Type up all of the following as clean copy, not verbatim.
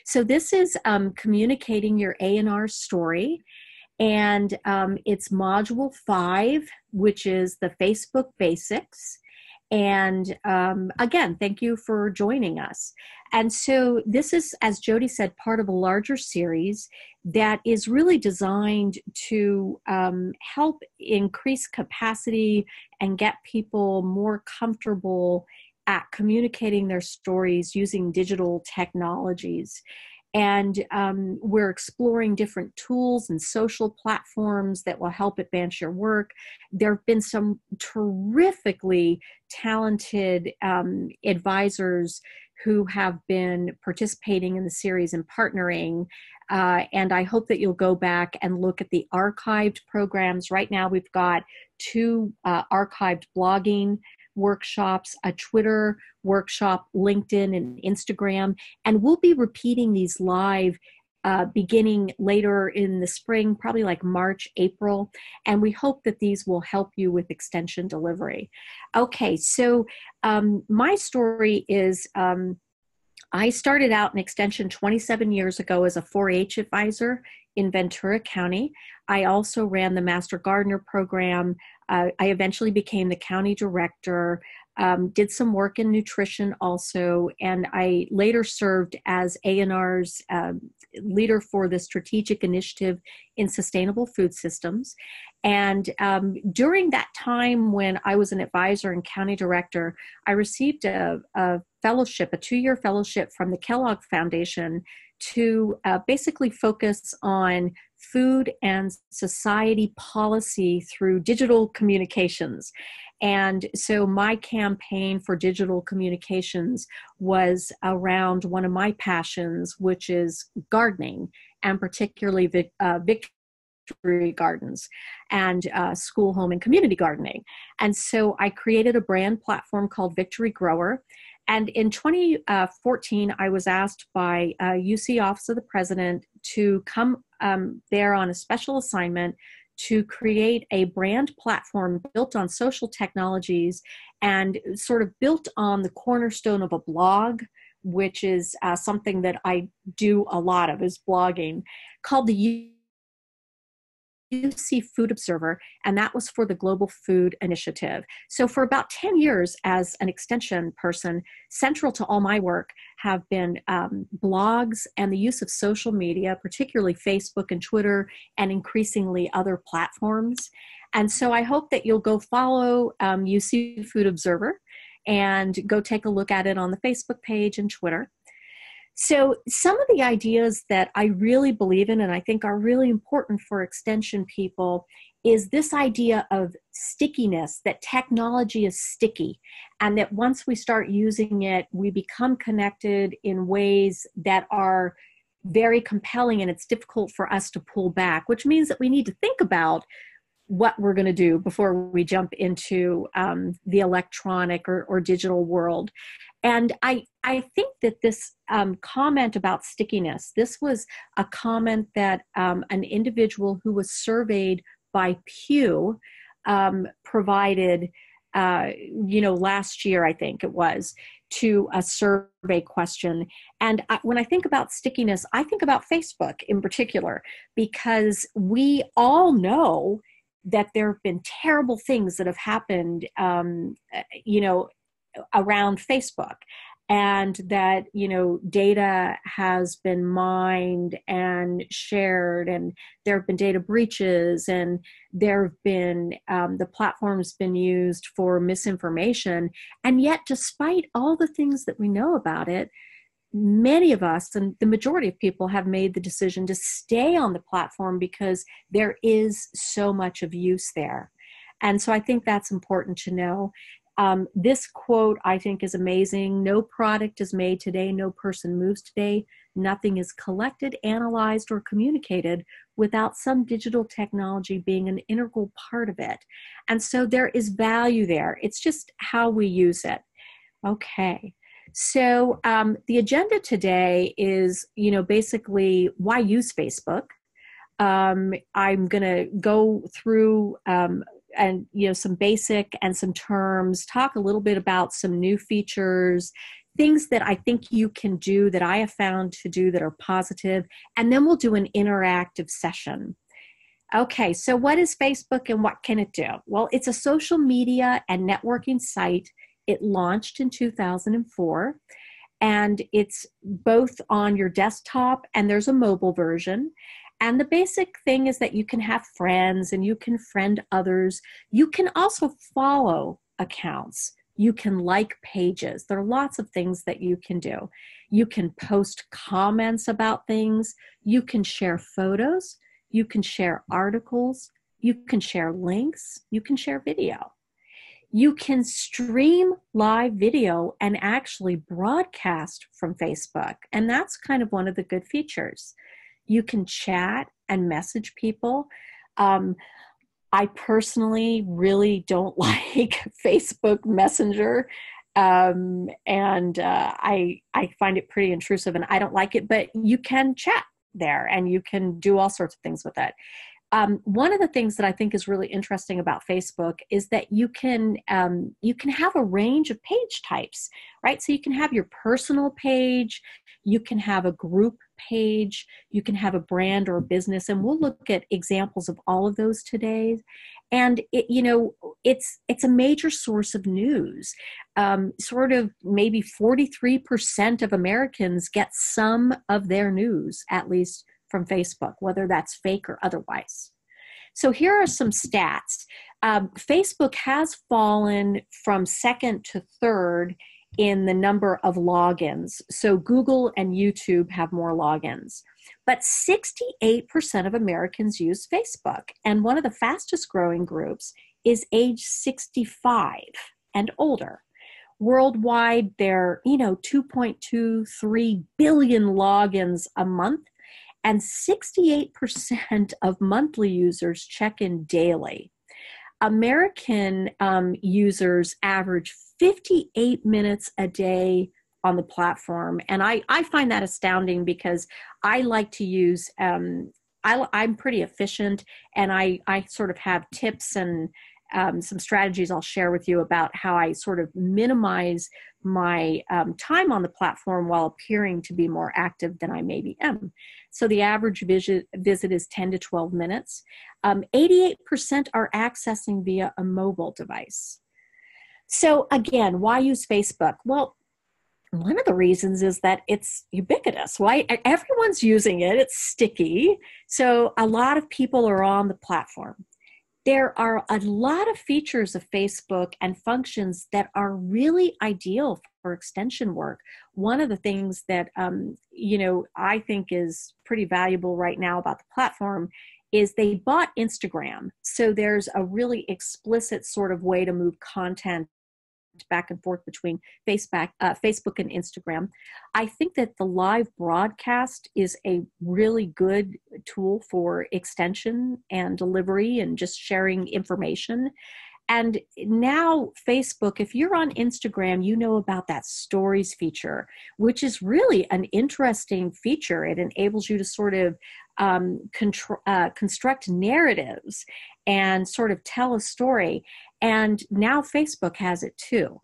So this is communicating your A&R story. And it's module 5, which is the Facebook basics. And again, thank you for joining us. And so this is, as Jody said, part of a larger series that is really designed to help increase capacity and get people more comfortable at communicating their stories using digital technologies. And we're exploring different tools and social platforms that will help advance your work. There have been some terrifically talented advisors who have been participating in the series and partnering. And I hope that you'll go back and look at the archived programs. Right now, we've got 2 archived blogging workshops, a Twitter workshop, LinkedIn, and Instagram. And we'll be repeating these live beginning later in the spring, probably like March, April. And we hope that these will help you with extension delivery. Okay, so my story is I started out in extension 27 years ago as a 4-H advisor in Ventura County. I also ran the Master Gardener program. I eventually became the county director, did some work in nutrition also, and I later served as A&R's leader for the strategic initiative in sustainable food systems. And during that time when I was an advisor and county director, I received a fellowship, a 2-year fellowship from the Kellogg Foundation to basically focus on food and society policy through digital communications. And so my campaign for digital communications was around one of my passions, which is gardening, and particularly victory gardens and school, home, and community gardening. And so I created a brand platform called Victory Grower. And in 2014, I was asked by UC Office of the President to come there on a special assignment to create a brand platform built on social technologies and sort of built on the cornerstone of a blog, which is something that I do a lot of, is blogging, called the UC Food Observer, and that was for the Global Food Initiative. So for about 10 years as an extension person, central to all my work have been blogs and the use of social media, particularly Facebook and Twitter, and increasingly other platforms. And so I hope that you'll go follow UC Food Observer and go take a look at it on the Facebook page and Twitter. So some of the ideas that I really believe in and I think are really important for extension people is this idea of stickiness, that technology is sticky, and that once we start using it, we become connected in ways that are very compelling, and it's difficult for us to pull back, which means that we need to think about what we're going to do before we jump into the electronic or digital world. And I think that this comment about stickiness, this was a comment that an individual who was surveyed by Pew provided, last year, I think it was, to a survey question. And when I think about stickiness, I think about Facebook in particular, because we all know that there have been terrible things that have happened, around Facebook, and that, data has been mined and shared, and there have been data breaches, and there have been, the platform's been used for misinformation. And yet, despite all the things that we know about it, many of us, and the majority of people, have made the decision to stay on the platform because there is so much of use there. And so I think that's important to know. This quote, I think, is amazing. No product is made today, no person moves today. Nothing is collected, analyzed, or communicated without some digital technology being an integral part of it. And so there is value there. It's just how we use it. Okay. So the agenda today is, basically why use Facebook. I'm going to go through and some basic and some terms, talk a little bit about some new features, things that I think you can do that I have found to do that are positive, and then we'll do an interactive session. Okay, so what is Facebook and what can it do? Well, it's a social media and networking site. It launched in 2004, and it's both on your desktop and there's a mobile version. And the basic thing is that you can have friends and you can friend others. You can also follow accounts. You can like pages. There are lots of things that you can do. You can post comments about things. You can share photos. You can share articles. You can share links. You can share video. You can stream live video and actually broadcast from Facebook. And that's kind of one of the good features. You can chat and message people. I personally really don't like Facebook Messenger. I find it pretty intrusive and I don't like it, but you can chat there and you can do all sorts of things with it. One of the things that I think is really interesting about Facebook is that you can have a range of page types, right? So you can have your personal page, you can have a group page, you can have a brand or a business, and we'll look at examples of all of those today. And it's a major source of news. Sort of maybe 43% of Americans get some of their news, at least from Facebook, whether that's fake or otherwise. So here are some stats. Facebook has fallen from second to third in the number of logins. So Google and YouTube have more logins. But 68% of Americans use Facebook. And one of the fastest growing groups is age 65 and older. Worldwide, there are 2.23 billion logins a month. And 68% of monthly users check in daily. American users average 58 minutes a day on the platform. And I find that astounding because I like to use, I'm pretty efficient, and I sort of have tips and some strategies I'll share with you about how I sort of minimize my time on the platform while appearing to be more active than I maybe am. So the average visit is 10 to 12 minutes. 88% are accessing via a mobile device. So again, why use Facebook? Well, one of the reasons is that it's ubiquitous. Why? Everyone's using it. It's sticky. So a lot of people are on the platform. There are a lot of features of Facebook and functions that are really ideal for extension work. One of the things that, I think is pretty valuable right now about the platform is they bought Instagram. So there's a really explicit sort of way to move content back and forth between Facebook and Instagram. I think that the live broadcast is a really good tool for extension and delivery and just sharing information. And now Facebook, if you're on Instagram, you know about that stories feature, which is really an interesting feature. It enables you to sort of construct narratives and sort of tell a story. And now Facebook has it too.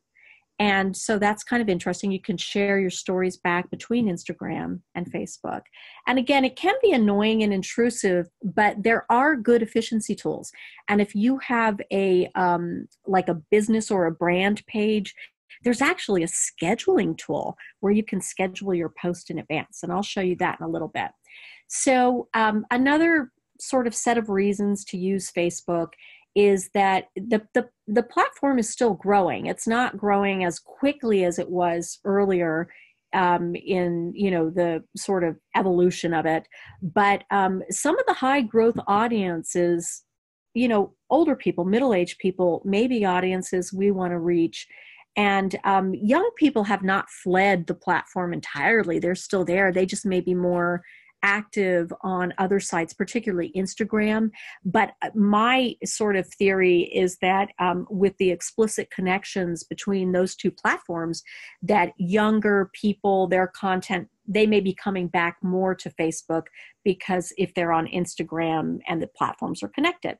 And so that's kind of interesting. You can share your stories back between Instagram and Facebook. And again, it can be annoying and intrusive, but there are good efficiency tools. And if you have like a business or a brand page, there's actually a scheduling tool where you can schedule your post in advance. And I'll show you that in a little bit. So another sort of set of reasons to use Facebook is that the platform is still growing. It's not growing as quickly as it was earlier in the sort of evolution of it. But some of the high growth audiences, older people, middle-aged people, maybe audiences we want to reach. And young people have not fled the platform entirely. They're still there. They just may be more active on other sites, particularly Instagram. But my sort of theory is that with the explicit connections between those two platforms, that younger people, their content, they may be coming back more to Facebook because if they're on Instagram and the platforms are connected.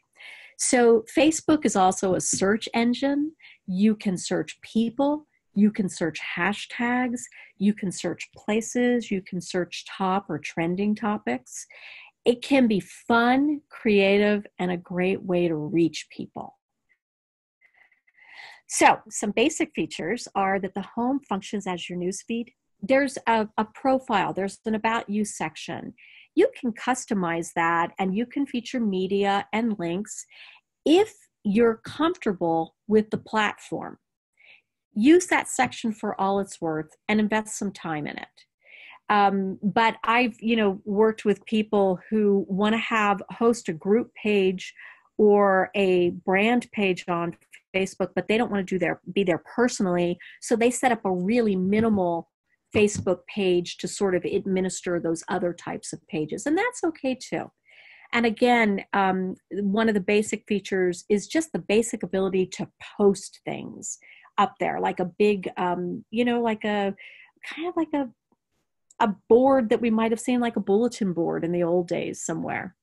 So Facebook is also a search engine. You can search people. You can search hashtags, you can search places, you can search top or trending topics. It can be fun, creative, and a great way to reach people. So some basic features are that the home functions as your newsfeed. There's a profile, there's an about you section. You can customize that and you can feature media and links if you're comfortable with the platform. Use that section for all it's worth and invest some time in it. But I've, worked with people who want to host a group page or a brand page on Facebook, but they don't want to be there personally. So they set up a really minimal Facebook page to sort of administer those other types of pages. And that's okay too. And again, one of the basic features is just the basic ability to post things up there, like a big, like a kind of like a board that we might have seen, like a bulletin board in the old days somewhere.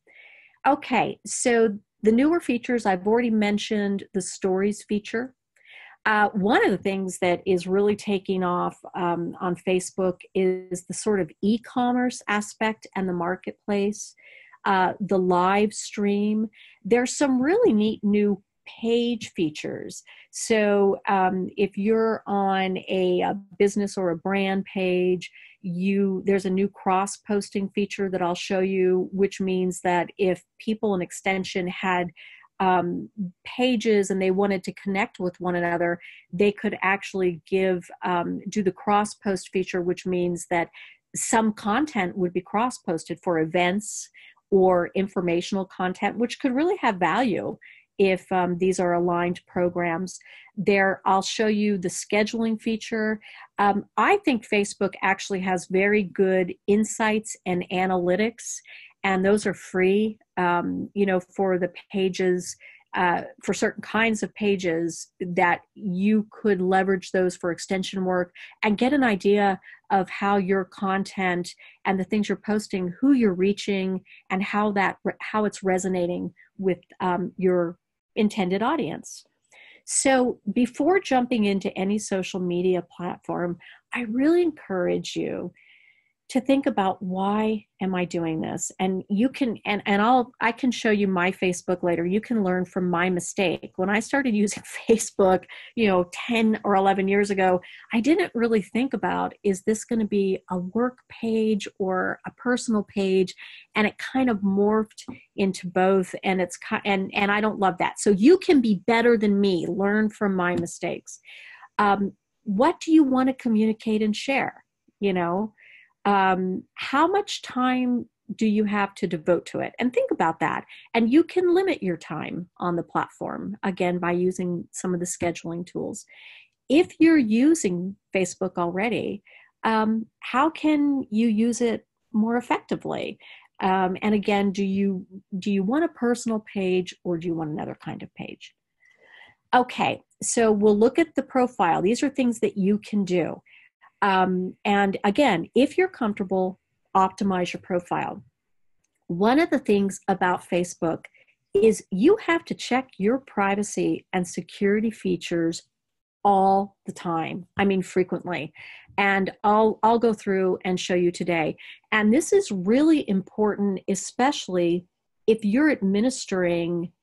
Okay, so the newer features, I've already mentioned the stories feature. One of the things that is really taking off on Facebook is the sort of e-commerce aspect and the marketplace, the live stream. There's some really neat new page features. So if you're on a business or a brand page, there's a new cross-posting feature that I'll show you, which means that if people in Extension had pages and they wanted to connect with one another, they could actually do the cross-post feature, which means that some content would be cross-posted for events or informational content, which could really have value if these are aligned programs. I'll show you the scheduling feature. I think Facebook actually has very good insights and analytics, and those are free, for the pages, for certain kinds of pages that you could leverage those for extension work and get an idea of how your content and the things you're posting, who you're reaching, and how it's resonating with your intended audience. So before jumping into any social media platform, I really encourage you to think about, why am I doing this? And you can, I can show you my Facebook later. You can learn from my mistake. When I started using Facebook, 10 or 11 years ago, I didn't really think about, is this going to be a work page or a personal page? And it kind of morphed into both. And and I don't love that. So you can be better than me. Learn from my mistakes. What do you want to communicate and share? How much time do you have to devote to it? And think about that. And you can limit your time on the platform, again, by using some of the scheduling tools. If you're using Facebook already, how can you use it more effectively? And again, do you want a personal page or do you want another kind of page? Okay, so we'll look at the profile. These are things that you can do. And again, if you're comfortable, optimize your profile. One of the things about Facebook is you have to check your privacy and security features all the time. I mean, frequently. And I'll go through and show you today. And this is really important, especially if you're administering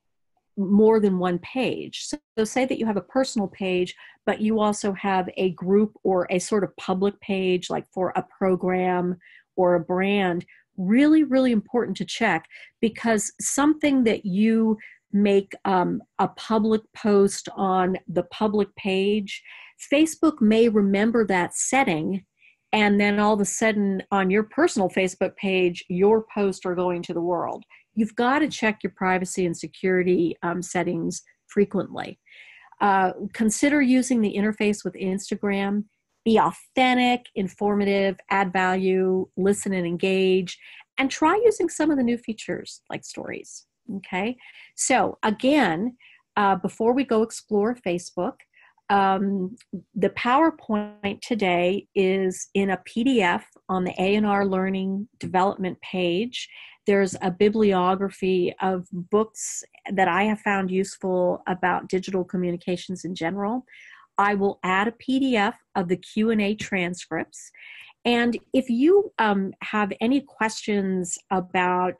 more than one page. So say that you have a personal page, but you also have a group or a sort of public page, like for a program or a brand. Really, really important to check, because something that you make a public post on the public page, Facebook may remember that setting, and then all of a sudden on your personal Facebook page, your posts are going to the world. You've got to check your privacy and security settings frequently. Consider using the interface with Instagram. Be authentic, informative, add value, listen and engage, and try using some of the new features like stories. Okay, so again, before we go explore Facebook, the PowerPoint today is in a PDF on the A&R Learning Development page. There's a bibliography of books that I have found useful about digital communications in general. I will add a PDF of the Q&A transcripts. And if you have any questions about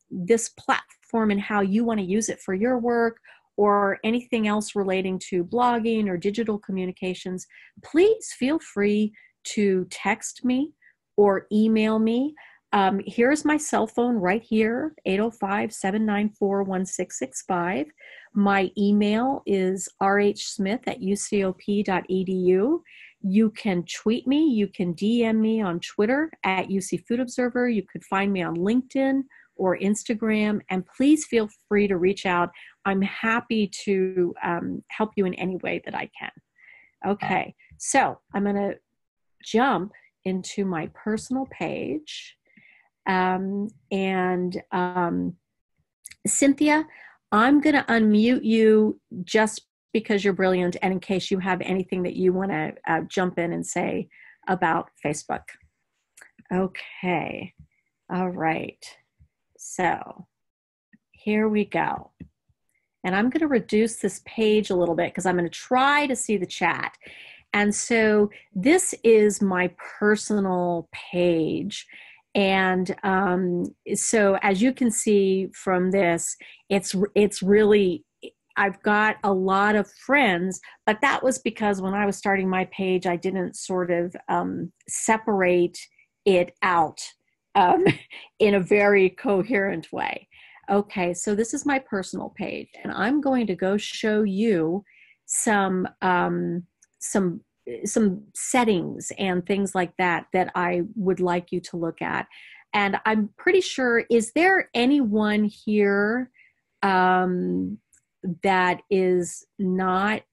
this platform and how you want to use it for your work, or anything else relating to blogging or digital communications, please feel free to text me or email me. Here's my cell phone right here, 805-794-1665. My email is rhsmith@ucop.edu. You can tweet me. You can DM me on Twitter at UC Food Observer. You could find me on LinkedIn or Instagram. And please feel free to reach out. I'm happy to help you in any way that I can. Okay, so I'm going to jump into my personal page. Cynthia, I'm going to unmute you just because you're brilliant and in case you have anything that you want to jump in and say about Facebook. Okay, all right. So here we go. And I'm going to reduce this page a little bit because I'm going to try to see the chat. And so this is my personal page. And so as you can see from this, it's really, I've got a lot of friends, but that was because when I was starting my page, I didn't sort of separate it out in a very coherent way. Okay, so this is my personal page, and I'm going to go show you some settings and things like that that I would like you to look at. And I'm pretty sure, is there anyone here that is not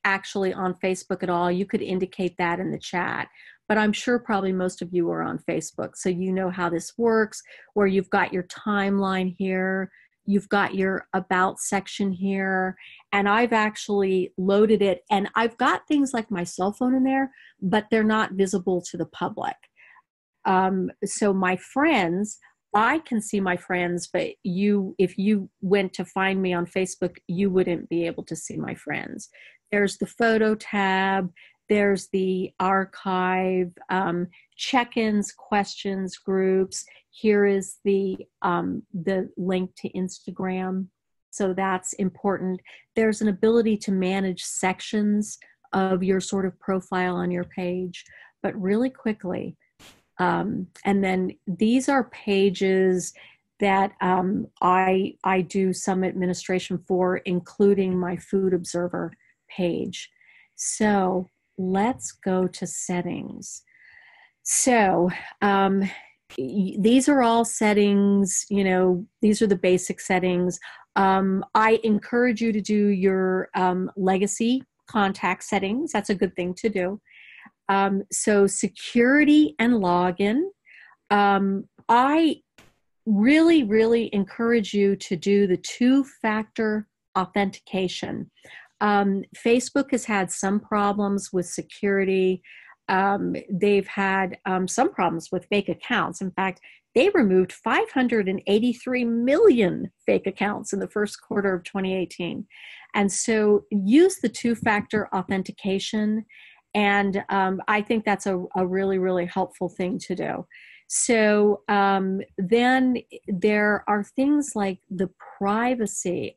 actually on Facebook at all? You could indicate that in the chat. But I'm sure probably most of you are on Facebook, so you know how this works, where you've got your timeline here, you've got your About section here, and I've actually loaded it, and I've got things like my cell phone in there, but they're not visible to the public. So my friends, I can see my friends, but if you went to find me on Facebook, you wouldn't be able to see my friends. There's the photo tab. There's the archive, check-ins, questions, groups. Here is the link to Instagram. So that's important. There's an ability to manage sections of your sort of profile on your page, but really quickly. And then these are pages that I do some administration for, including my Food Observer page. So let's go to settings. So these are all settings, these are the basic settings. I encourage you to do your legacy contact settings. That's a good thing to do. So security and login. I really encourage you to do the two-factor authentication. Facebook has had some problems with security. They've had some problems with fake accounts. In fact, they removed 583 million fake accounts in the first quarter of 2018. And so use the two-factor authentication. And I think that's a really helpful thing to do. So then there are things like the privacy.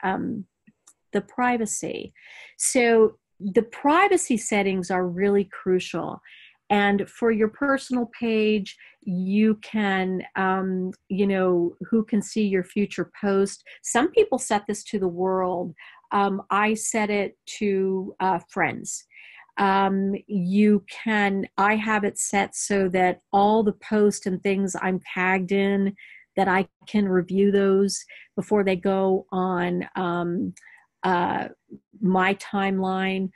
So the privacy settings are really crucial. And for your personal page, you can, who can see your future post. Some people set this to the world. I set it to friends. I have it set so that all the posts and things I'm tagged in, that I can review those before they go on my timeline.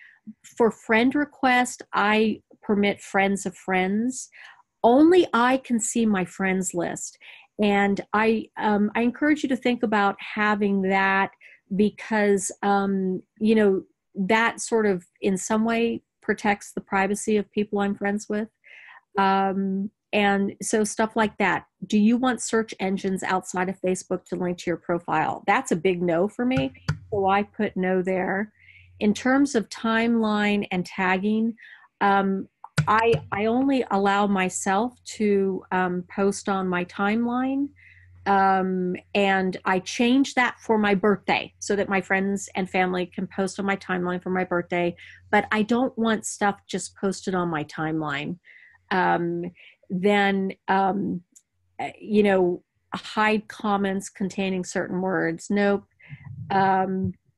For friend request, I permit friends of friends. Only I can see my friends list. And I encourage you to think about having that because, that sort of in some way protects the privacy of people I'm friends with. And so stuff like that. Do you want search engines outside of Facebook to link to your profile? That's a big no for me. So I put no there. in terms of timeline and tagging, I only allow myself to post on my timeline. And I changed that for my birthday so that my friends and family can post on my timeline for my birthday. But I don't want stuff just posted on my timeline. Then, hide comments containing certain words. Nope.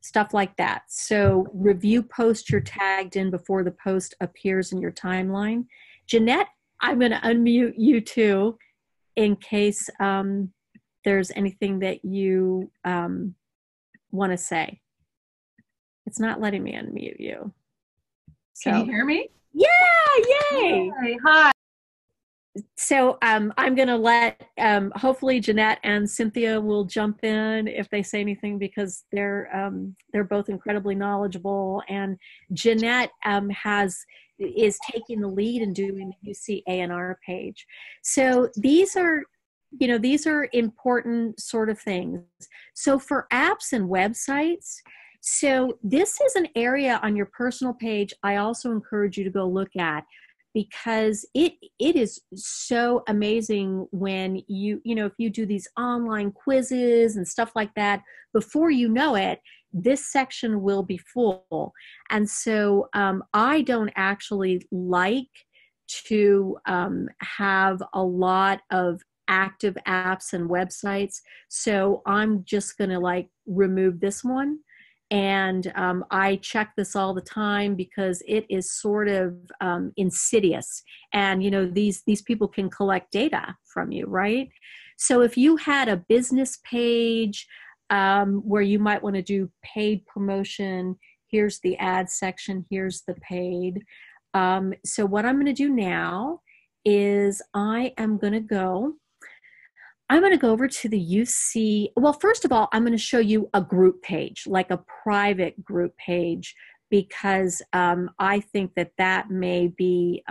Stuff like that. So review posts you're tagged in before the post appears in your timeline. Jeanette, I'm going to unmute you too in case there's anything that you want to say. It's not letting me unmute you. So, can you hear me? Yeah, yay! Yay. Hi. So I'm going to let, hopefully Jeanette and Cynthia will jump in if they say anything, because they're both incredibly knowledgeable. And Jeanette is taking the lead in doing the UC A&R page. So these are important sort of things. So for apps and websites, so this is an area on your personal page I also encourage you to go look at, because it is so amazing when if you do these online quizzes and stuff like that, before you know it, this section will be full. And so I don't actually like to have a lot of active apps and websites. So I'm just going to remove this one. And I check this all the time because it is sort of insidious. And, these people can collect data from you, right? So if you had a business page where you might want to do paid promotion, here's the ad section, here's the paid. So what I'm going to do now is I am going to go over to the UC. Well, first of all, I'm going to show you a group page, like a private group page, because I think that may be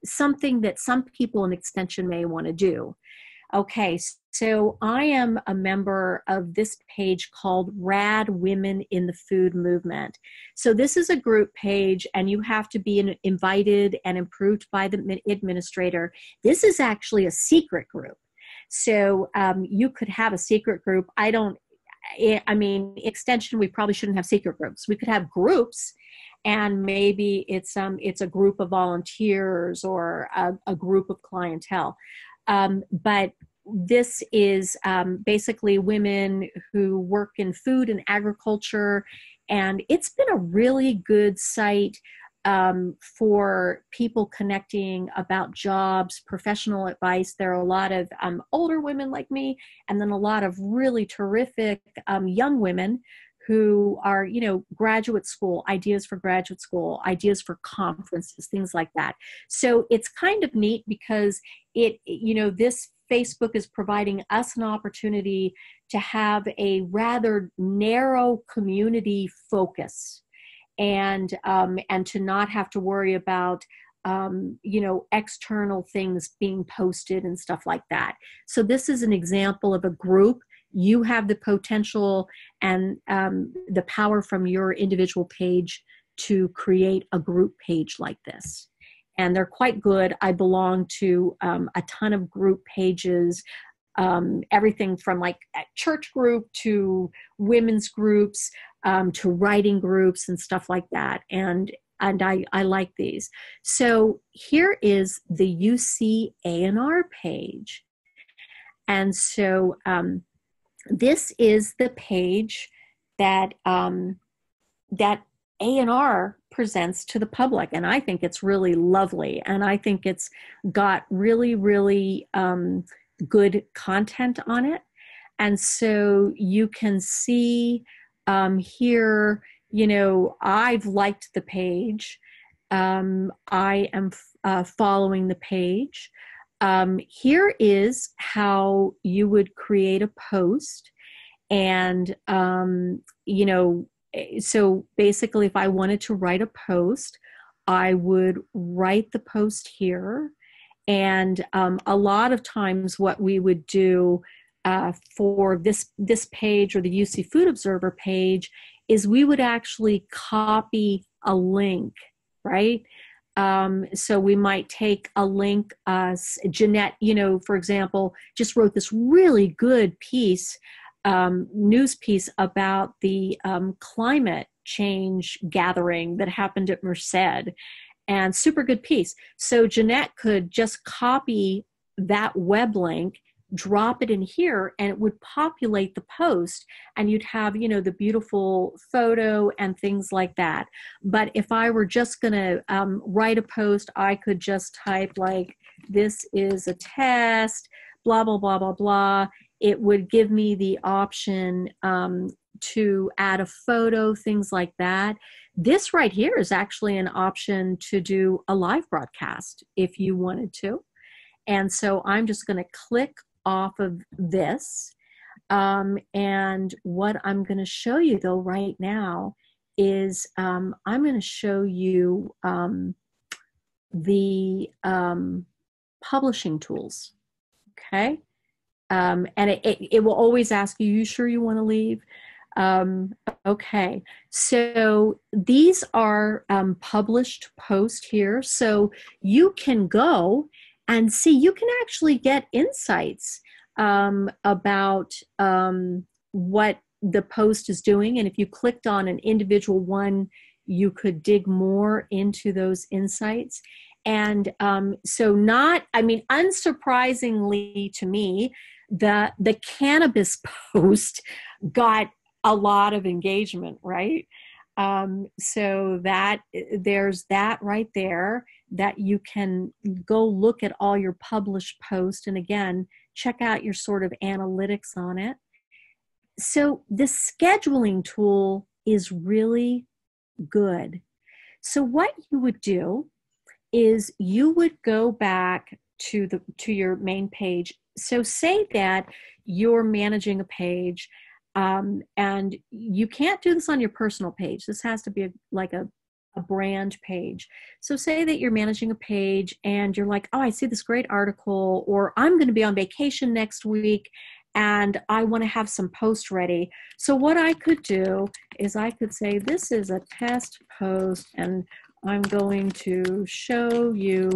something that some people in Extension may want to do. Okay, so I am a member of this page called Rad Women in the Food Movement. So this is a group page, and you have to be invited and approved by the administrator. This is actually a secret group. So you could have a secret group. Extension, we probably shouldn't have secret groups. We could have groups, and maybe it's a group of volunteers or a group of clientele. But this is basically women who work in food and agriculture, and it's been a really good site for people connecting about jobs, professional advice. There are a lot of older women like me, and then a lot of really terrific young women who are, graduate school, ideas for graduate school, ideas for conferences, things like that. So it's kind of neat because this Facebook is providing us an opportunity to have a rather narrow community focus, and to not have to worry about external things being posted and stuff like that. So this is an example of a group. You have the potential and the power from your individual page to create a group page like this. And they're quite good. I belong to a ton of group pages, everything from like a church group to women's groups, to writing groups and stuff like that. And I like these. So here is the UC A&R page. And so this is the page that that A&R presents to the public. And I think it's really lovely. And I think it's got really, really good content on it. And so you can see here, I've liked the page. I am following the page. Here is how you would create a post. And, so basically if I wanted to write a post, I would write the post here. And a lot of times what we would do for this page or the UC Food Observer page is we would actually copy a link, right? So we might take a link, Jeanette, for example, just wrote this really good piece, news piece about the climate change gathering that happened at Merced, and super good piece. So Jeanette could just copy that web link, drop it in here, and it would populate the post, and you'd have, the beautiful photo and things like that. But if I were just going to write a post, I could just type like, this is a test, blah, blah, blah, blah, blah. It would give me the option to add a photo, things like that. This right here is actually an option to do a live broadcast if you wanted to. And so I'm just going to click off of this. And what I'm going to show you though right now is I'm going to show you the publishing tools. Okay. And it will always ask you sure you want to leave? Okay. So these are published posts here. So you can go and see, you can actually get insights about what the post is doing. And if you clicked on an individual one, you could dig more into those insights. And unsurprisingly to me, the cannabis post got a lot of engagement, right? So that there's that right there, that you can go look at all your published posts, and again, check out your sort of analytics on it. So the scheduling tool is really good. So what you would do is you would go back to your main page. So say that you're managing a page, and you can't do this on your personal page. This has to be a brand page. So say that you're managing a page and you're like, oh, I see this great article, or I'm going to be on vacation next week and I want to have some posts ready. So what I could do is I could say, this is a test post and I'm going to show you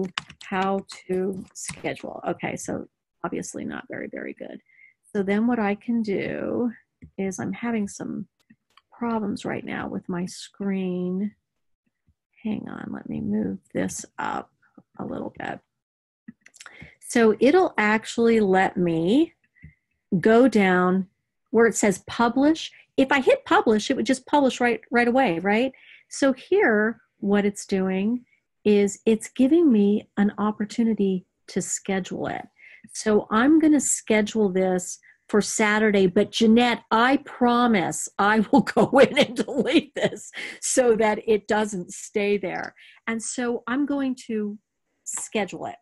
how to schedule. Okay, so obviously not very, very good. So then what I can do is, I'm having some problems right now with my screen. Hang on, let me move this up a little bit. So it'll actually let me go down where it says publish. If I hit publish, it would just publish right away, right? So here, what it's doing is it's giving me an opportunity to schedule it. So I'm going to schedule this for Saturday, but Jeanette, I promise I will go in and delete this so that it doesn't stay there. And so I'm going to schedule it.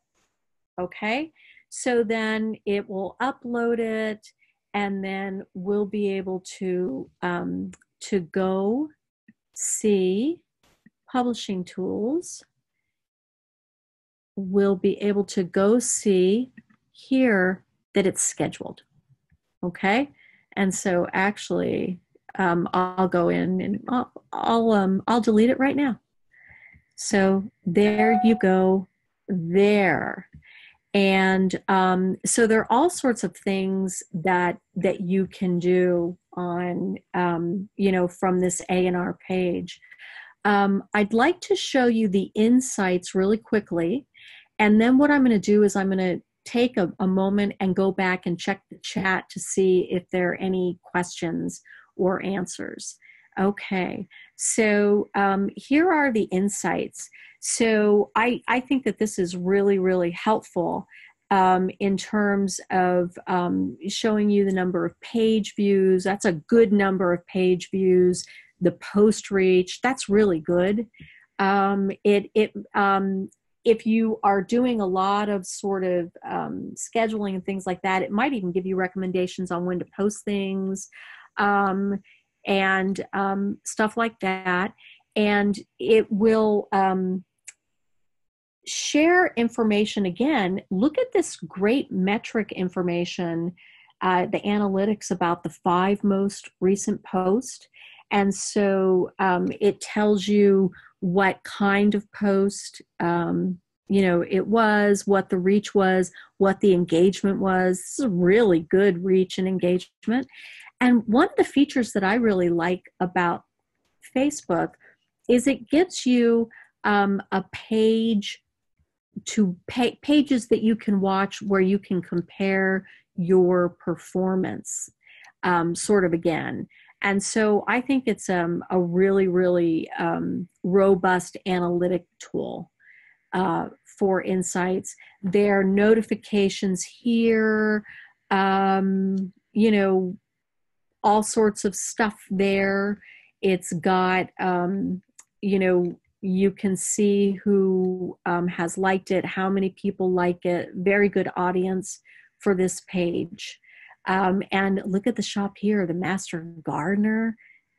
Okay. So then it will upload it, and then we'll be able to go see publishing tools. We'll be able to go see here that it's scheduled. Okay, and so actually, I'll go in and I'll delete it right now. So there you go, there. And so there are all sorts of things that you can do on, from this A&R page. I'd like to show you the insights really quickly, and then what I'm going to do is I'm going to take a moment and go back and check the chat to see if there are any questions or answers. Okay, so here are the insights. So I think that this is really, really helpful in terms of showing you the number of page views. That's a good number of page views. The post reach, that's really good. If you are doing a lot of sort of scheduling and things like that, it might even give you recommendations on when to post things and stuff like that. And it will share information. Again, look at this great metric information, the analytics about the 5 most recent posts. And so it tells you what kind of post, it was, what the reach was, what the engagement was. This is a really good reach and engagement. And one of the features that I really like about Facebook is it gives you a page to pages that you can watch where you can compare your performance sort of again. And so I think it's a really, really robust analytic tool for insights. There are notifications here, all sorts of stuff there. It's got, you can see who has liked it, how many people like it. Very good audience for this page. And look at the shop here, the Master Gardener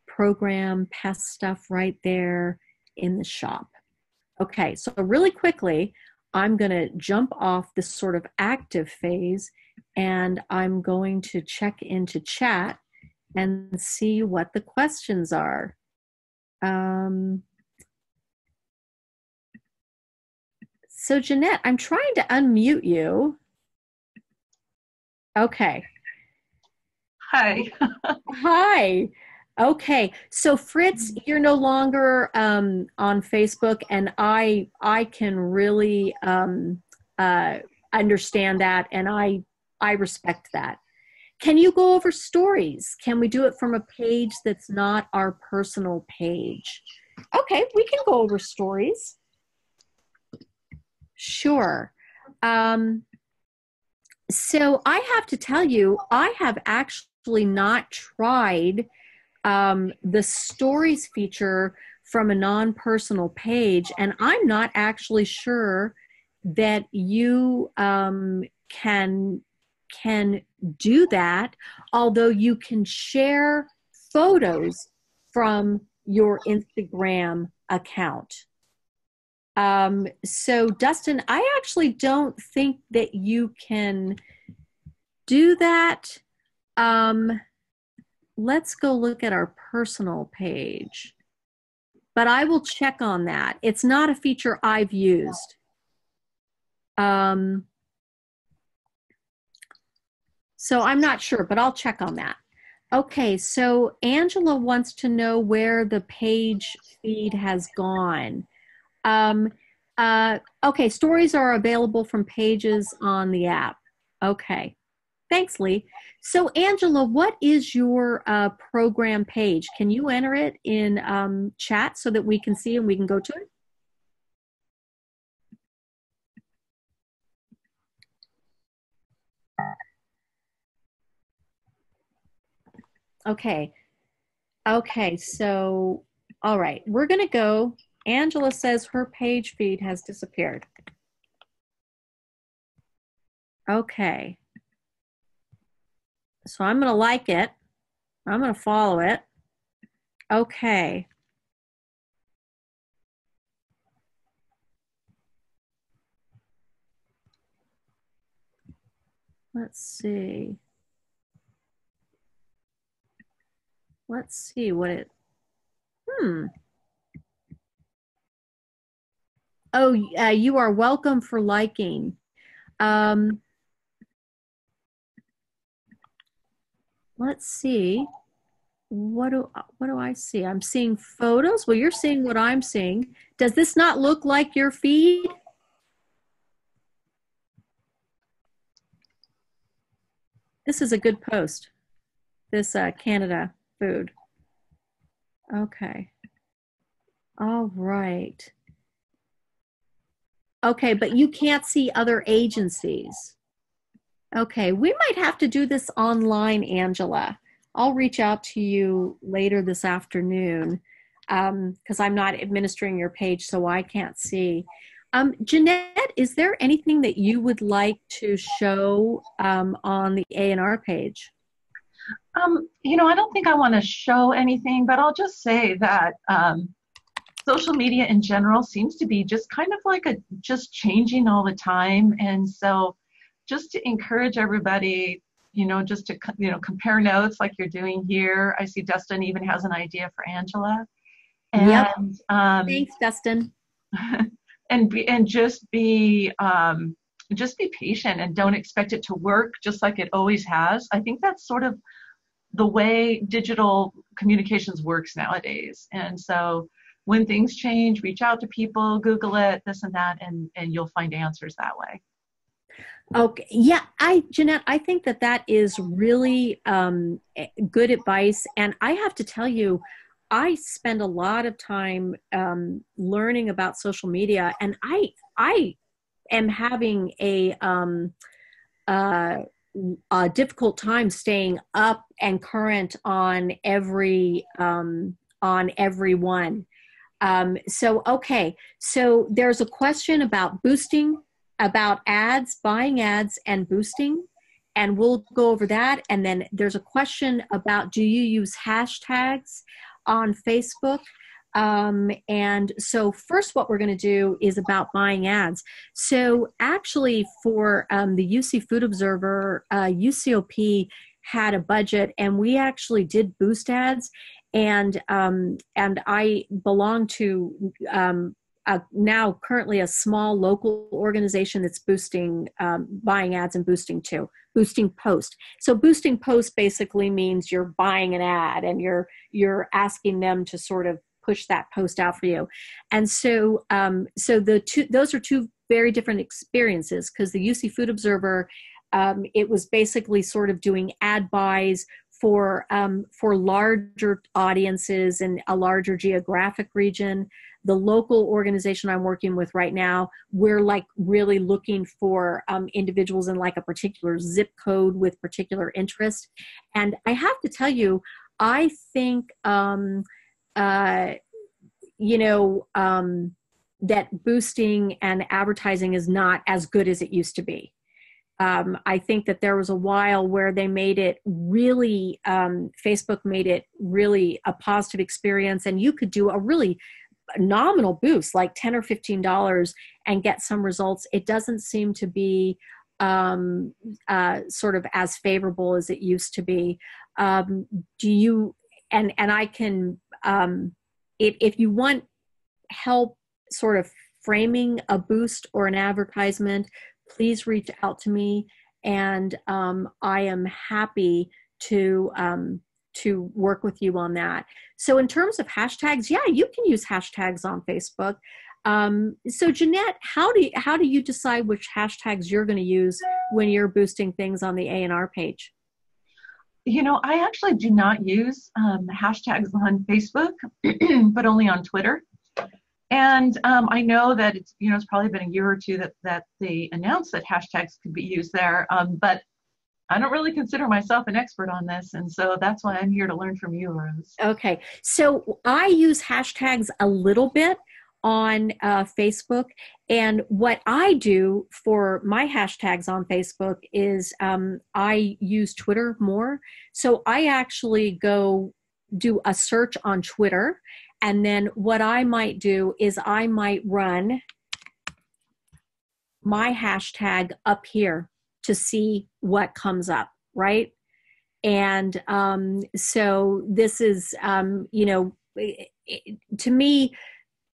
program, pest stuff right there in the shop. Okay, so really quickly, I'm going to jump off this sort of active phase, and I'm going to check into chat and see what the questions are. So Jeanette, I'm trying to unmute you. Okay. Hi. Hi. Okay. So Fritz, you're no longer on Facebook, and I can really understand that, and I respect that. Can you go over stories? Can we do it from a page that's not our personal page? Okay, we can go over stories. Sure. So I have to tell you, I have actually not tried the stories feature from a non-personal page, and I'm not actually sure that you can do that, although you can share photos from your Instagram account. So Dustin, I actually don't think that you can do that. Let's go look at our personal page, but I will check on that. It's not a feature I've used. So I'm not sure, but I'll check on that. Okay, so Angela wants to know where the page feed has gone. Okay, stories are available from pages on the app. Okay, thanks, Lee. So Angela, what is your program page? Can you enter it in chat so that we can see and we can go to it? Okay. Okay, so, all right, we're going to go. Angela says her page feed has disappeared. Okay. So I'm going to like it. I'm going to follow it. Okay. Let's see. Let's see what it, Oh, you are welcome for liking. Let's see. What do I see? I'm seeing photos. Well, you're seeing what I'm seeing. Does this not look like your feed? This is a good post. This Canada food. Okay. All right. Okay, but you can't see other agencies. Okay, we might have to do this online, Angela. I'll reach out to you later this afternoon because I'm not administering your page, so I can't see. Jeanette, is there anything that you would like to show on the A&R page? I don't think I want to show anything, but I'll just say that social media in general seems to be just kind of like just changing all the time. And so just to encourage everybody just to, compare notes like you're doing here. I see Dustin even has an idea for Angela. Yep. And Thanks, Dustin. and just be patient and don't expect it to work just like it always has. I think that's sort of the way digital communications works nowadays. And so when things change, reach out to people, Google it, this and that, and you'll find answers that way. Okay. Yeah, Jeanette, I think that is really good advice. And I have to tell you, I spend a lot of time learning about social media, and I am having a difficult time staying up and current on everyone. Okay. So there's a question about boosting, about ads, buying ads and boosting. And we'll go over that. And then there's a question about, do you use hashtags on Facebook? And so first what we're going to do is about buying ads. So actually for the UC Food Observer, UCOP had a budget, and we actually did boost ads. And I belong to now currently a small local organization that's boosting, buying ads and boosting too, boosting post. So boosting post basically means you're buying an ad and you're asking them to sort of push that post out for you. And so, those are two very different experiences, because the UC Food Observer, it was basically sort of doing ad buys for larger audiences and a larger geographic region. The local organization I'm working with right now, we're like really looking for individuals in like a particular zip code with particular interest. And I have to tell you, I think, that boosting and advertising is not as good as it used to be. I think that there was a while where they made it really, Facebook made it really a positive experience, and you could do a really nominal boost, like $10 or $15, and get some results. It doesn't seem to be sort of as favorable as it used to be. Do you, and I can, if you want help sort of framing a boost or an advertisement, please reach out to me, and I am happy to work with you on that. So in terms of hashtags, yeah, you can use hashtags on Facebook. So Jeanette, how do you decide which hashtags you're going to use when you're boosting things on the A&R page? I actually do not use hashtags on Facebook, but only on Twitter. And I know that it's probably been a year or two that they announced that hashtags could be used there, but I don't really consider myself an expert on this, and so that's why I'm here to learn from you, Rose. Okay, so I use hashtags a little bit on Facebook, and what I do for my hashtags on Facebook is I use Twitter more. So I actually go do a search on Twitter, and then what I might do is I might run my hashtag up here to see what comes up, right? And so this is, to me,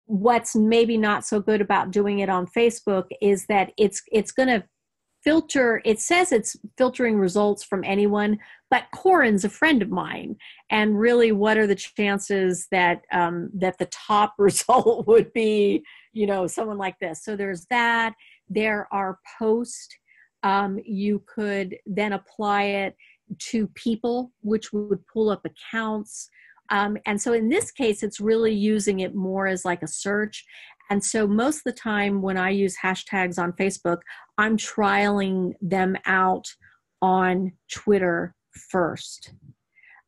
what's maybe not so good about doing it on Facebook is that it's going to filter. It says it's filtering results from anyone, but Corin's a friend of mine, and really, what are the chances that that the top result would be, someone like this? So there's that. There are posts. You could then apply it to people, which would pull up accounts. And so in this case, it's really using it more as like a search. And so most of the time when I use hashtags on Facebook, I'm trialing them out on Twitter first.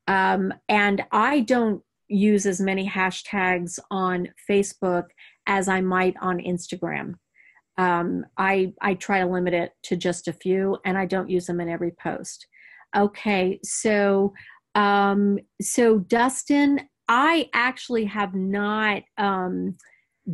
And I don't use as many hashtags on Facebook as I might on Instagram. I try to limit it to just a few, and I don't use them in every post. Okay, so Dustin, I actually have not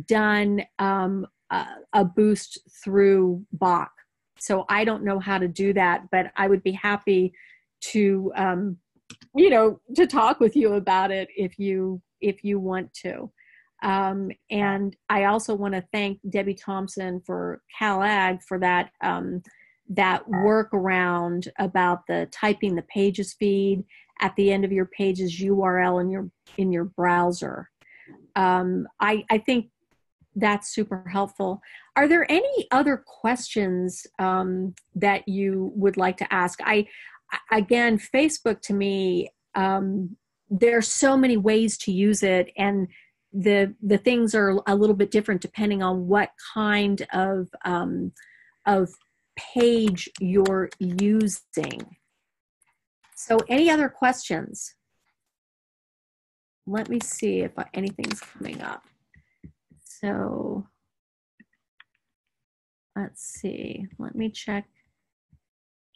done a boost through Bach. So I don't know how to do that, but I would be happy to, to talk with you about it if you want to. And I also want to thank Debbie Thompson for CalAg for that workaround about the typing the pages feed at the end of your page's URL in your browser. I think that's super helpful. Are there any other questions that you would like to ask? Again, Facebook to me, there are so many ways to use it, and the things are a little bit different depending on what kind of page you're using. So any other questions? Let me see if anything's coming up. So let's see. Let me check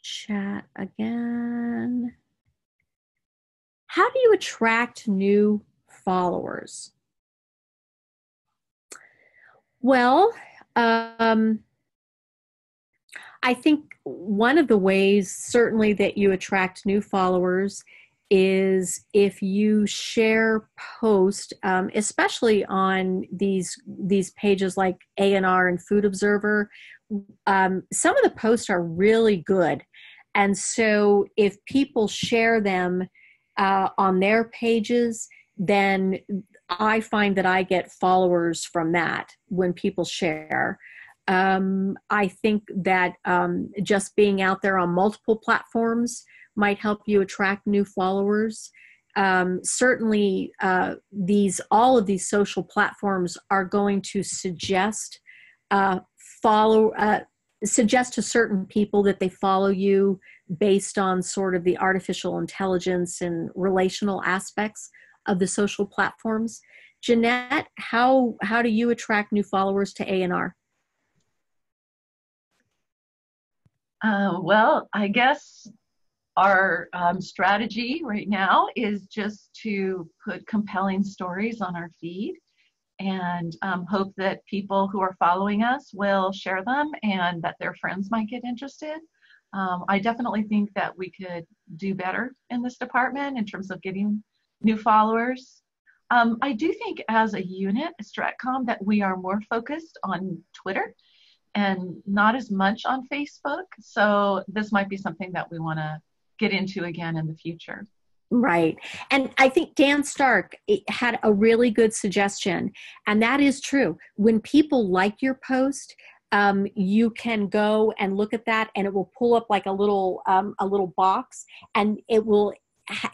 chat again. How do you attract new followers? Well, I think one of the ways certainly that you attract new followers is if you share posts, especially on these pages like A&R and Food Observer. Some of the posts are really good. And so if people share them on their pages, then I find that I get followers from that when people share. I think that just being out there on multiple platforms might help you attract new followers. Certainly, all of these social platforms are going to suggest suggest to certain people that they follow you based on sort of the artificial intelligence and relational aspects of the social platforms. Jeanette, how do you attract new followers to A&R? Well, I guess our strategy right now is just to put compelling stories on our feed and hope that people who are following us will share them and that their friends might get interested. I definitely think that we could do better in this department in terms of getting new followers. I do think as a unit, Stratcom, that we are more focused on Twitter and not as much on Facebook. So this might be something that we want to get into again in the future. Right. And I think Dan Stark had a really good suggestion. And that is true. When people like your post, you can go and look at that and it will pull up like a little box, and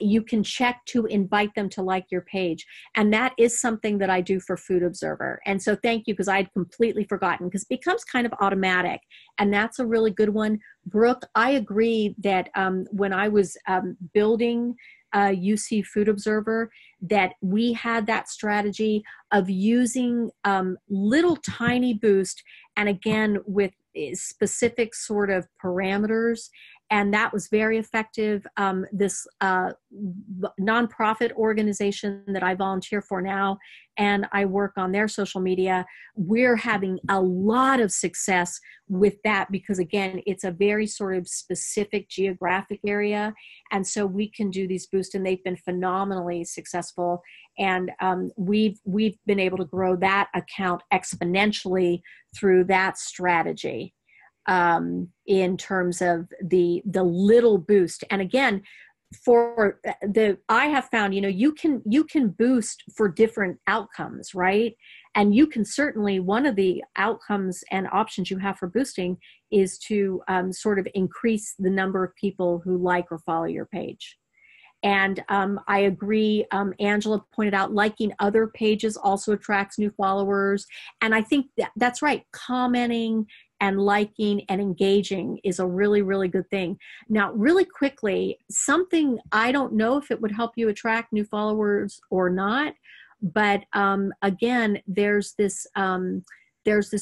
you can check to invite them to like your page. And that is something that I do for Food Observer. And so thank you, because I'd completely forgotten, because it becomes kind of automatic. And that's a really good one. Brooke, I agree that when I was building UC Food Observer, that we had that strategy of using little tiny boost, and again with specific sort of parameters, and that was very effective. This nonprofit organization that I volunteer for now, and I work on their social media, we're having a lot of success with that, because again, it's a very sort of specific geographic area, and so we can do these boosts, and they've been phenomenally successful. And we've been able to grow that account exponentially through that strategy. In terms of the little boost. And again, I have found, you can boost for different outcomes, right? And you can certainly, one of the outcomes and options you have for boosting is to sort of increase the number of people who like or follow your page. And I agree, Angela pointed out, liking other pages also attracts new followers. And I think that's right. Commenting and liking and engaging is a really, really good thing. Now, really quickly, something, I don't know if it would help you attract new followers or not, but again, there's this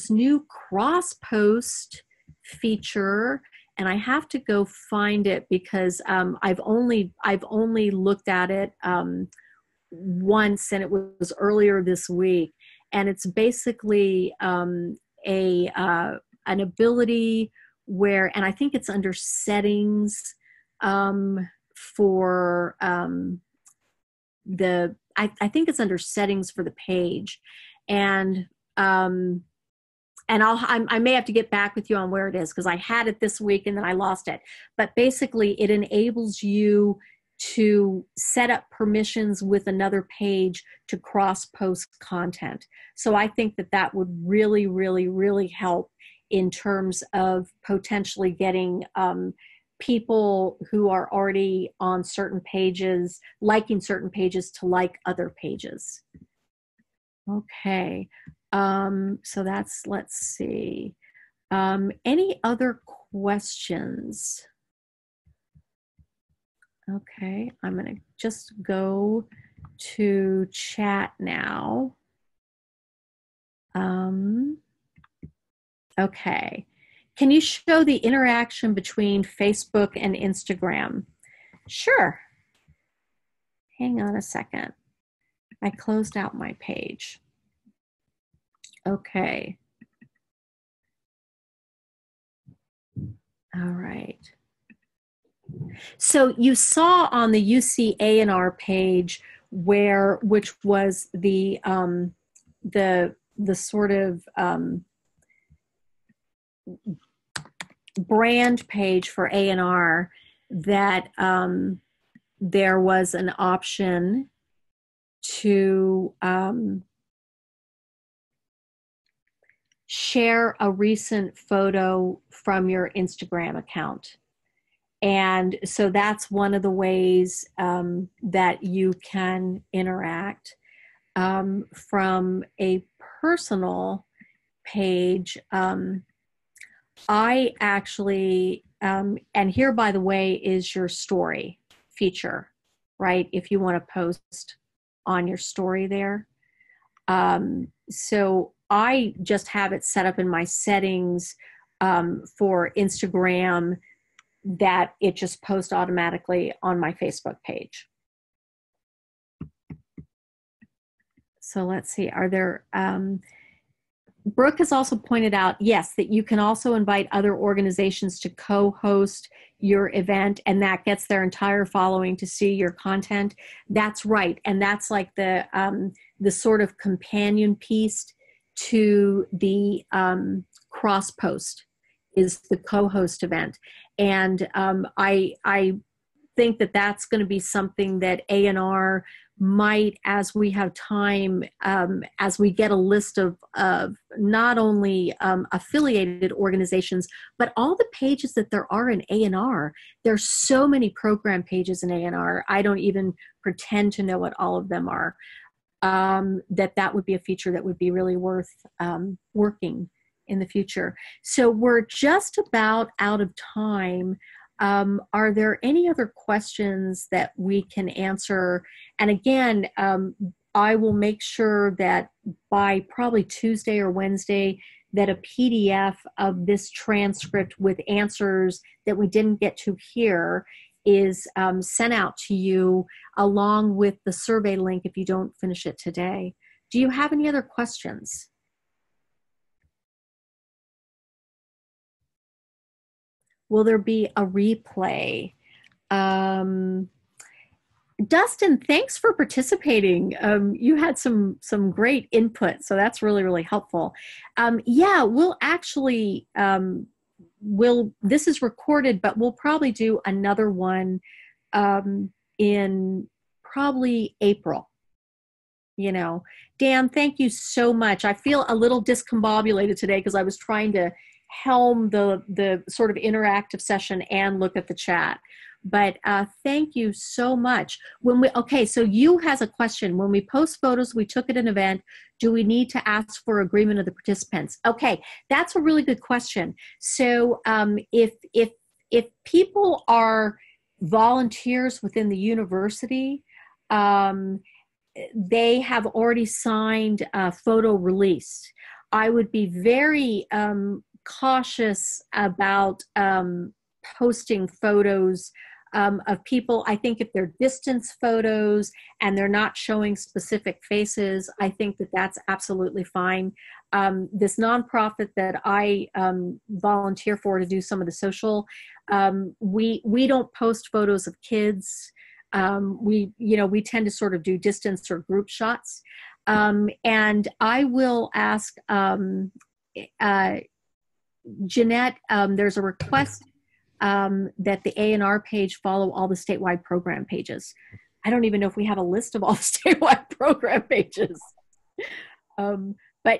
new cross-post feature, and I have to go find it because I've only looked at it once, and it was earlier this week. And it's basically an ability where, and I think it's under settings for I think it's under settings for the page. And I may have to get back with you on where it is, because I had it this week and then I lost it. But basically, it enables you to set up permissions with another page to cross-post content. So I think that that would really, really, really help in terms of potentially getting people who are already on certain pages, liking certain pages, to like other pages. Okay. So that's, let's see. Any other questions? Okay, I'm going to just go to chat now. Okay. Can you show the interaction between Facebook and Instagram? Sure. Hang on a second. I closed out my page. Okay. All right. So you saw on the UC A&R page which was the sort of brand page for A&R, that there was an option to share a recent photo from your Instagram account. And so that's one of the ways that you can interact. From a personal page, I actually, and here, by the way, is your story feature, right? If you want to post on your story there. So I just have it set up in my settings for Instagram, that it just posts automatically on my Facebook page. So let's see, are there, Brooke has also pointed out, yes, that you can also invite other organizations to co-host your event, and that gets their entire following to see your content. That's right, and that's like the sort of companion piece to the cross-post, is the co-host event. And I think that that's going to be something that A&R might, as we have time, as we get a list of not only affiliated organizations, but all the pages that there are in A&R. There's so many program pages in A&R. I don't even pretend to know what all of them are. That would be a feature that would be really worth working in the future. So we're just about out of time. Are there any other questions that we can answer? And again, I will make sure that by probably Tuesday or Wednesday, that a PDF of this transcript with answers that we didn't get to here is sent out to you, along with the survey link if you don't finish it today. Do you have any other questions? Will there be a replay? Dustin, thanks for participating. You had some great input, so that's really, really helpful. Yeah, we'll actually, this is recorded, but we'll probably do another one in probably April. You know, Dan, thank you so much. I feel a little discombobulated today because I was trying to helm the sort of interactive session and look at the chat. But thank you so much. Okay, so you has a question. When we post photos we took at an event, do we need to ask for agreement of the participants? Okay, that's a really good question. So if people are volunteers within the university, they have already signed a photo release. I would be very cautious about posting photos of people. I think if they're distance photos and they're not showing specific faces, I think that that's absolutely fine. this nonprofit that I volunteer for to do some of the social, we don't post photos of kids. We tend to sort of do distance or group shots. And I will ask Jeanette, there's a request that the A&R page follow all the statewide program pages. I don't even know if we have a list of all the statewide program pages. But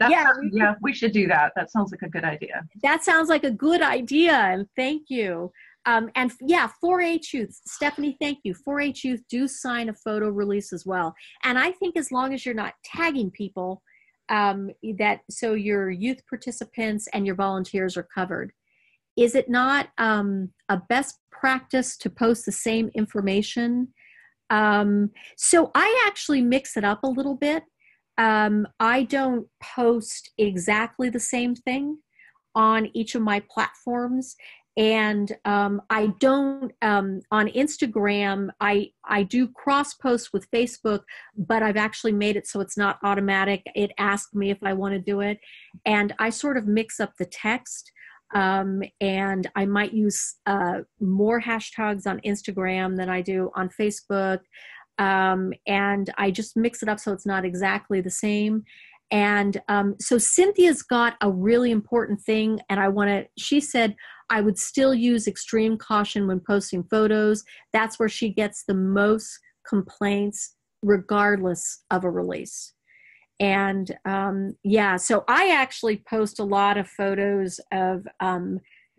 we should do that. That sounds like a good idea. That sounds like a good idea. And thank you. And yeah, 4-H youth, Stephanie, thank you. 4-H youth do sign a photo release as well. And I think as long as you're not tagging people, so your youth participants and your volunteers are covered. Is it not a best practice to post the same information? So I actually mix it up a little bit. I don't post exactly the same thing on each of my platforms. And I don't, on Instagram, I do cross post with Facebook, but I've actually made it so it's not automatic. It asks me if I want to do it. And I sort of mix up the text. And I might use more hashtags on Instagram than I do on Facebook. And I just mix it up so it's not exactly the same. And so Cynthia's got a really important thing, and she said, I would still use extreme caution when posting photos. That's where she gets the most complaints, regardless of a release. And so I actually post a lot of photos of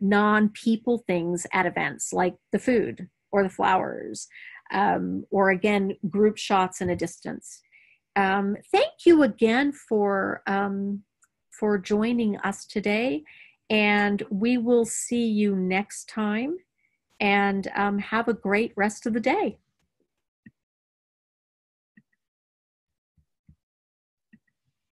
non-people things at events, like the food or the flowers, or again, group shots in a distance. Thank you again for joining us today, and we will see you next time, and have a great rest of the day.